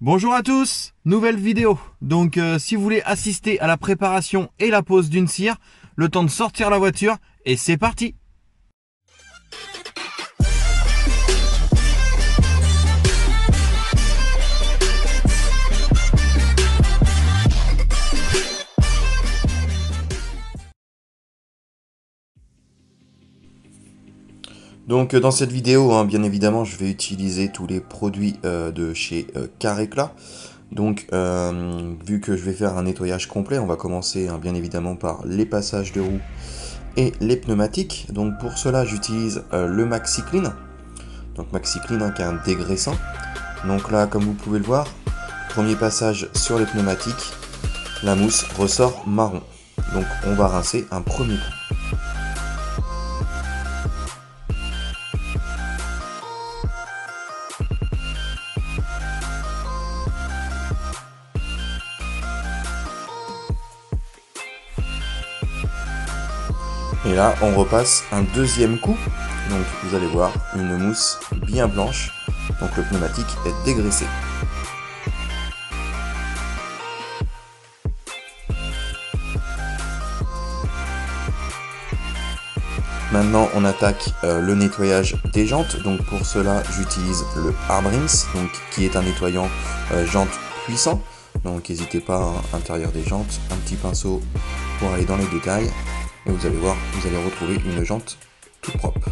Bonjour à tous, nouvelle vidéo. Donc si vous voulez assister à la préparation et la pose d'une cire, le temps de sortir la voiture et c'est parti. Donc dans cette vidéo, bien évidemment, je vais utiliser tous les produits de chez Carrecla. Donc vu que je vais faire un nettoyage complet, on va commencer bien évidemment par les passages de roues et les pneumatiques. Donc pour cela, j'utilise le Maxi Clean. Donc Maxi Clean qui est un dégraissant. Donc là, comme vous pouvez le voir, premier passage sur les pneumatiques, la mousse ressort marron. Donc on va rincer un premier coup. Et là, on repasse un deuxième coup. Donc vous allez voir une mousse bien blanche. Donc le pneumatique est dégraissé. Maintenant, on attaque le nettoyage des jantes. Donc pour cela, j'utilise le Hard Rinse, donc qui est un nettoyant jantes puissant. Donc n'hésitez pas à l'intérieur des jantes, un petit pinceau pour aller dans les détails. Et vous allez voir, vous allez retrouver une jante toute propre.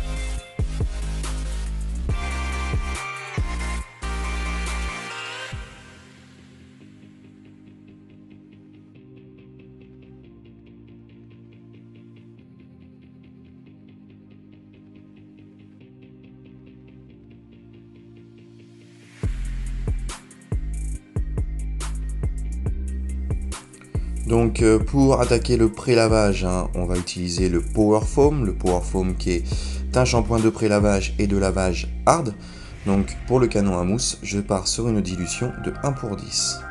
Donc pour attaquer le pré-lavage, on va utiliser le Power Foam. Le Power Foam qui est un shampoing de pré-lavage et de lavage hard. Donc pour le canon à mousse, je pars sur une dilution de 1/10.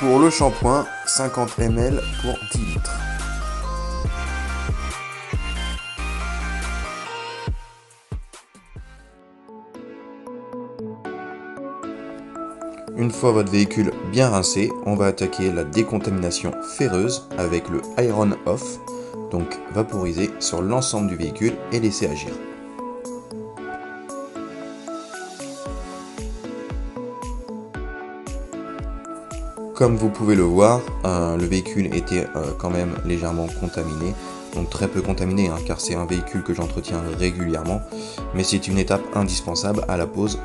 Pour le shampoing, 50 ml pour 10 litres. Une fois votre véhicule bien rincé, on va attaquer la décontamination ferreuse avec le Iron Off, donc vaporiser sur l'ensemble du véhicule et laisser agir. Comme vous pouvez le voir, le véhicule était quand même légèrement contaminé, donc très peu contaminé car c'est un véhicule que j'entretiens régulièrement, mais c'est une étape indispensable à la pose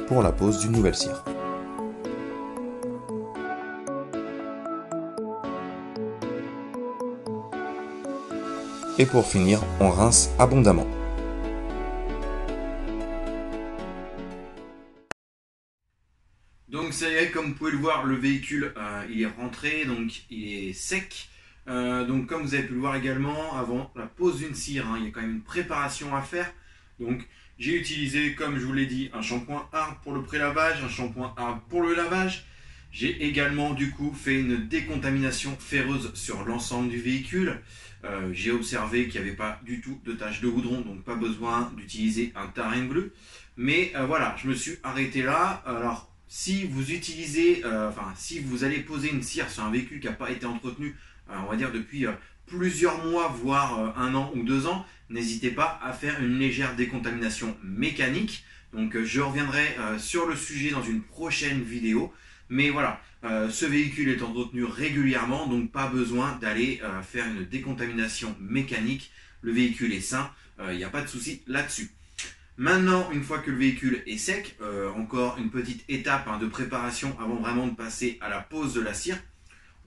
pour la pose d'une nouvelle cire. Et pour finir, on rince abondamment. Donc ça y est, comme vous pouvez le voir, le véhicule il est rentré, donc il est sec. Donc comme vous avez pu le voir également, avant la pose d'une cire, il y a quand même une préparation à faire. Donc j'ai utilisé, comme je vous l'ai dit, un shampoing hard pour le pré-lavage, un shampoing hard pour le lavage. J'ai également du coup fait une décontamination ferreuse sur l'ensemble du véhicule. J'ai observé qu'il n'y avait pas du tout de taches de goudron, donc pas besoin d'utiliser un Terrain Glue. Mais voilà, je me suis arrêté là. Alors si vous utilisez, si vous allez poser une cire sur un véhicule qui n'a pas été entretenu, on va dire depuis plusieurs mois, voire 1 an ou 2 ans, n'hésitez pas à faire une légère décontamination mécanique. Donc je reviendrai sur le sujet dans une prochaine vidéo. Mais voilà, ce véhicule est entretenu régulièrement, donc pas besoin d'aller faire une décontamination mécanique. Le véhicule est sain, il n'y a pas de souci là-dessus. Maintenant, une fois que le véhicule est sec, encore une petite étape de préparation avant vraiment de passer à la pose de la cire.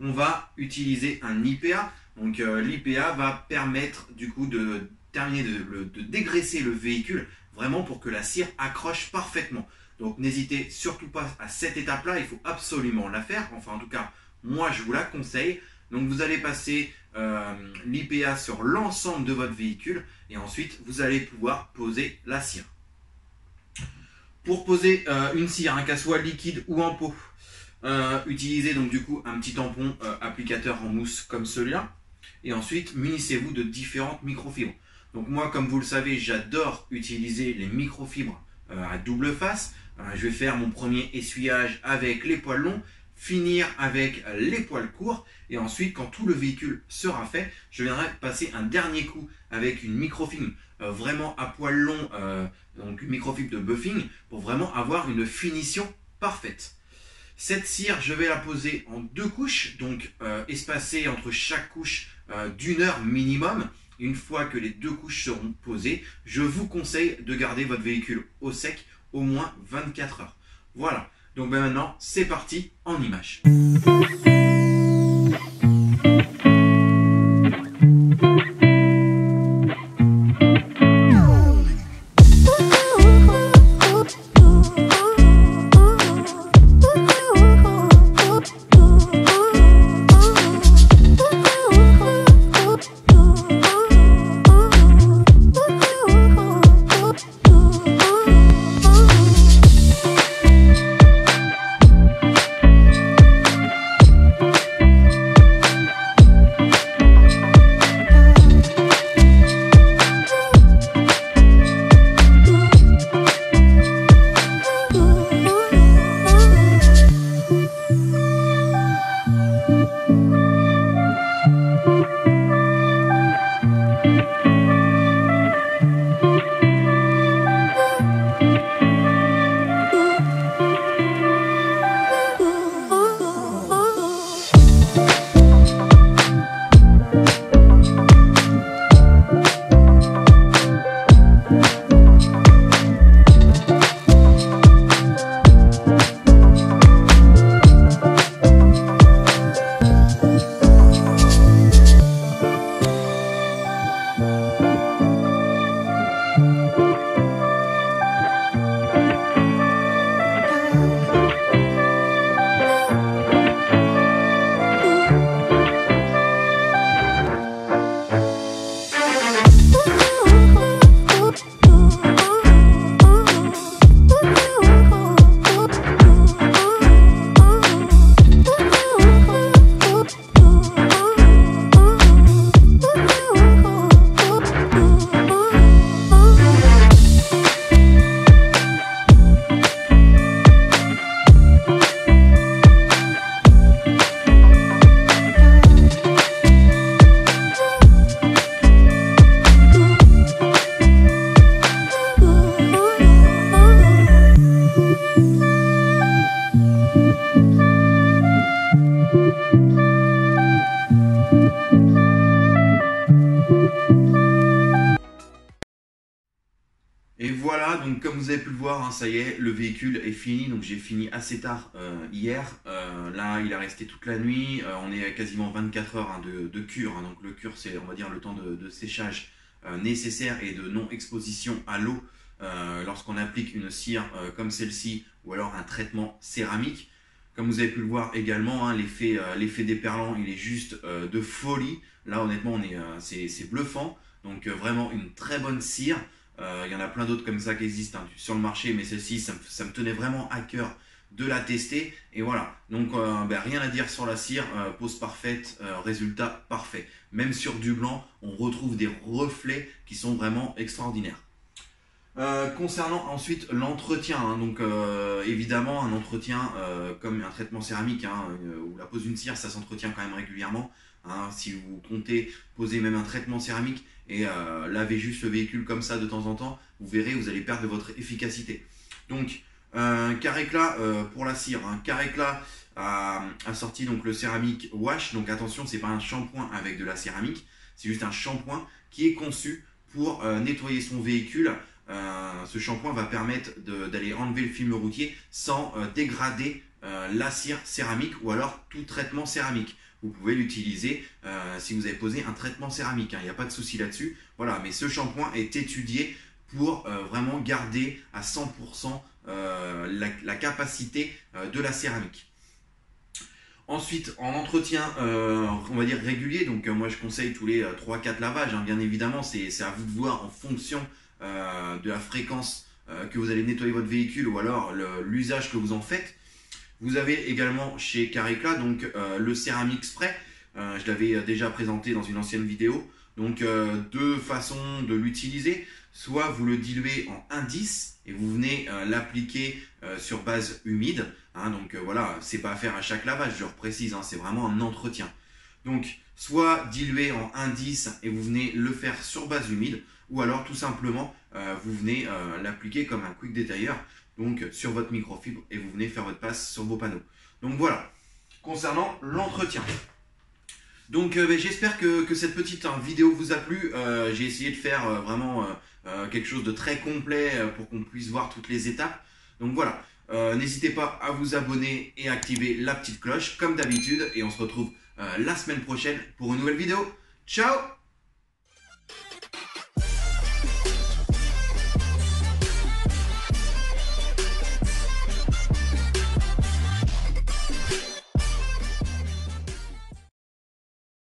on va utiliser un IPA. Donc l'IPA va permettre du coup de terminer de dégraisser le véhicule vraiment pour que la cire accroche parfaitement. Donc n'hésitez surtout pas à cette étape-là, il faut absolument la faire. Enfin en tout cas, moi je vous la conseille. Donc vous allez passer l'IPA sur l'ensemble de votre véhicule et ensuite vous allez pouvoir poser la cire. Pour poser une cire, qu'elle soit liquide ou en pot, utilisez donc du coup un petit tampon applicateur en mousse comme celui-là. Et ensuite, munissez-vous de différentes microfibres. Donc moi, comme vous le savez, j'adore utiliser les microfibres à double face. Je vais faire mon premier essuyage avec les poils longs, finir avec les poils courts. Et ensuite, quand tout le véhicule sera fait, je viendrai passer un dernier coup avec une microfibre vraiment à poils longs, donc une microfibre de buffing, pour vraiment avoir une finition parfaite. Cette cire, je vais la poser en 2 couches, donc espacée entre chaque couche d'1 heure minimum. Une fois que les 2 couches seront posées, je vous conseille de garder votre véhicule au sec au moins 24 heures. Voilà, donc maintenant c'est parti en images. Et voilà, donc comme vous avez pu le voir, ça y est, le véhicule est fini. Donc j'ai fini assez tard hier. Là, il a resté toute la nuit. On est à quasiment 24 heures de cure. Donc le cure, c'est, on va dire, le temps de séchage nécessaire et de non-exposition à l'eau lorsqu'on applique une cire comme celle-ci ou alors un traitement céramique. Comme vous avez pu le voir également, l'effet déperlant, il est juste de folie. Là, honnêtement, c'est bluffant. Donc vraiment une très bonne cire. Il y en a plein d'autres comme ça qui existent sur le marché, mais celle-ci, ça me tenait vraiment à cœur de la tester. Et voilà, donc rien à dire sur la cire, pose parfaite, résultat parfait. Même sur du blanc, on retrouve des reflets qui sont vraiment extraordinaires. Concernant ensuite l'entretien, donc évidemment un entretien comme un traitement céramique ou la pose d'une cire, ça s'entretient quand même régulièrement. Si vous comptez poser même un traitement céramique et laver juste le véhicule comme ça de temps en temps, vous verrez, vous allez perdre de votre efficacité. Donc Carrecla pour la cire, Carrecla a sorti donc le céramique wash. Donc attention, c'est pas un shampoing avec de la céramique, c'est juste un shampoing qui est conçu pour nettoyer son véhicule. Ce shampoing va permettre d'aller enlever le film routier sans dégrader la cire céramique ou alors tout traitement céramique. Vous pouvez l'utiliser si vous avez posé un traitement céramique, hein, il n'y a pas de souci là-dessus. Voilà, mais ce shampoing est étudié pour vraiment garder à 100% la capacité de la céramique. Ensuite, en entretien, on va dire régulier, donc moi je conseille tous les 3-4 lavages, hein, bien évidemment, c'est à vous de voir en fonction de la fréquence que vous allez nettoyer votre véhicule ou alors l'usage que vous en faites. Vous avez également chez Caricla donc, le Céramique Spray, je l'avais déjà présenté dans une ancienne vidéo. Donc deux façons de l'utiliser, soit vous le diluez en indice et vous venez l'appliquer sur base humide, hein, donc voilà, c'est pas à faire à chaque lavage, je reprécise, hein, c'est vraiment un entretien. Donc soit dilué en indice et vous venez le faire sur base humide, ou alors tout simplement vous venez l'appliquer comme un quick détailleur, donc sur votre microfibre et vous venez faire votre passe sur vos panneaux. Donc voilà, concernant l'entretien. Donc j'espère que cette petite vidéo vous a plu. J'ai essayé de faire vraiment quelque chose de très complet pour qu'on puisse voir toutes les étapes. Donc voilà, n'hésitez pas à vous abonner et activer la petite cloche comme d'habitude. Et on se retrouve la semaine prochaine pour une nouvelle vidéo. Ciao!